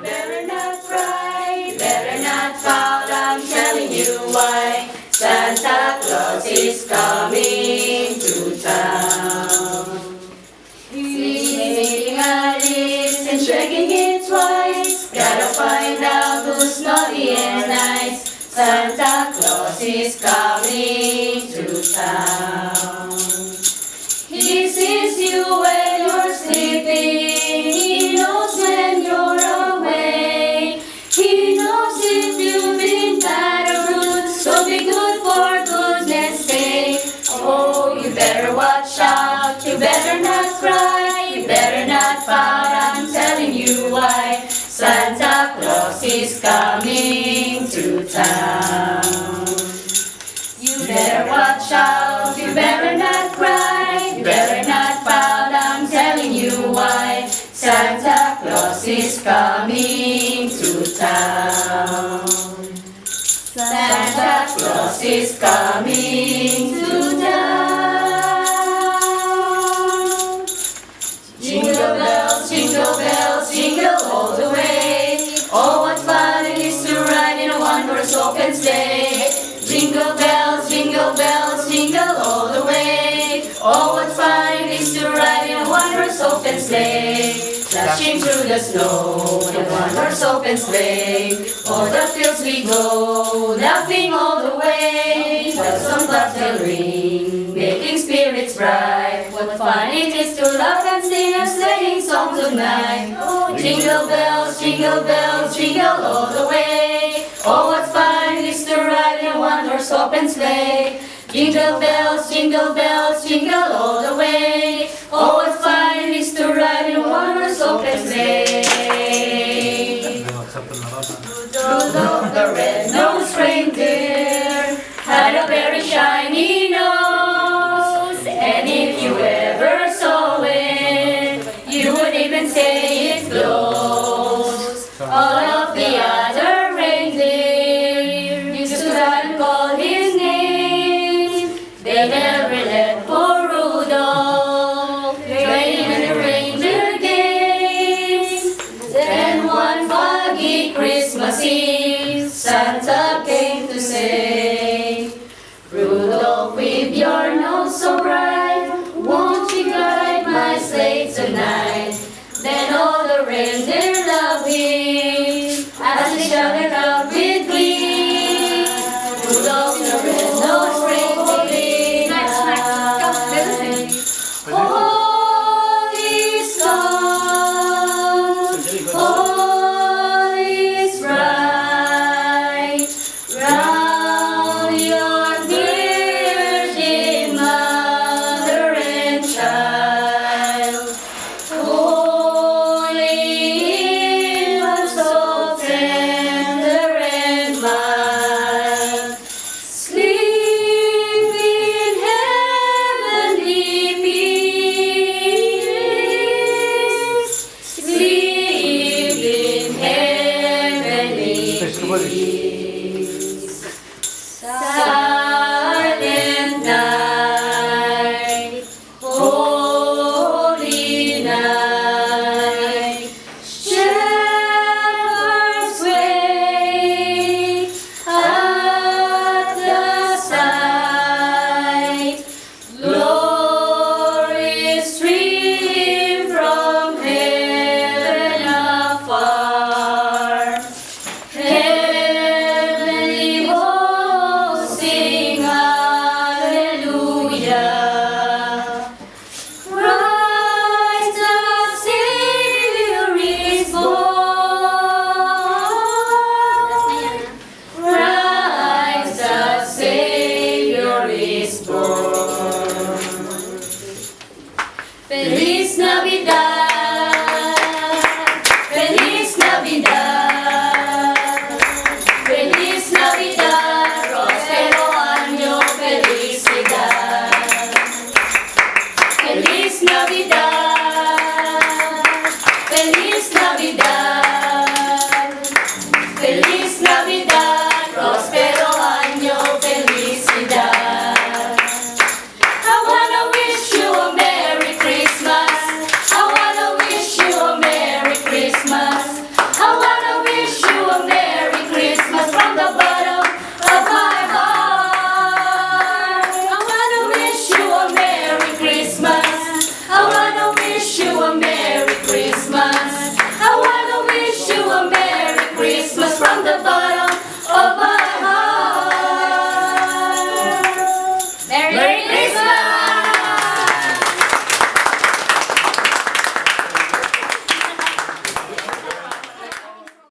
better not cry, better not pout, I'm telling you why. Santa Claus is coming to town. He's making a list and checking it twice. Gotta find out who's naughty and nice. Santa Claus is coming to town. He sees you when you're sleeping. He knows when you're awake. He knows if you've been bad or good. So be good for goodness sake. Oh, you better watch out. You better not cry. You better not pout. I'm telling you why. Santa Claus is coming to town. You better watch out. You better not cry. You better not pout. I'm telling you why. Santa Claus is coming to town. Santa Claus is coming to town. Jingle bells, jingle all the way. Oh, what fun it is to ride in a one-horse open sleigh. Jingle bells, jingle all the way. Oh, what fun it is to ride in a one-horse open sleigh. Dashing through the snow in a one-horse open sleigh. O'er the fields we go, laughing all the way. Bells on bobtail ring, making spirits bright. What fun it is to laugh and sing a sleighing song tonight. Oh, jingle bells, jingle all the way. Oh, what fun it is to ride in a one-horse open sleigh. Jingle bells, jingle all the way. Oh, what fun it is to ride in a one-horse open sleigh. Rudolph the red-nosed reindeer had a very shiny nose, and if you ever saw it, you would even say it glows. All of the other reindeer used to try and call his name. They never let poor Rudolph play in the reindeer games. Then one foggy Christmas Eve, Santa came to say, Rudolph, with your nose so bright, won't you guide my sleigh tonight? Then all the reindeer loved him as they shouted out with glee, Rudolph the red-nosed reindeer, all is calm, all is right, round your virgin mother and child. Holy infant, so tender and mild, sleep in heavenly peace, sleep in heavenly peace. Silent night, holy night, shepherds wait at the sight, glory stream from heaven afar, heavenly hosts sing hallelujah. Christ the Savior is born. Christ the Savior is born. Feliz Navidad, Feliz Navidad, Feliz Navidad, próspero año, felicidad. Feliz Navidad, Feliz Navidad.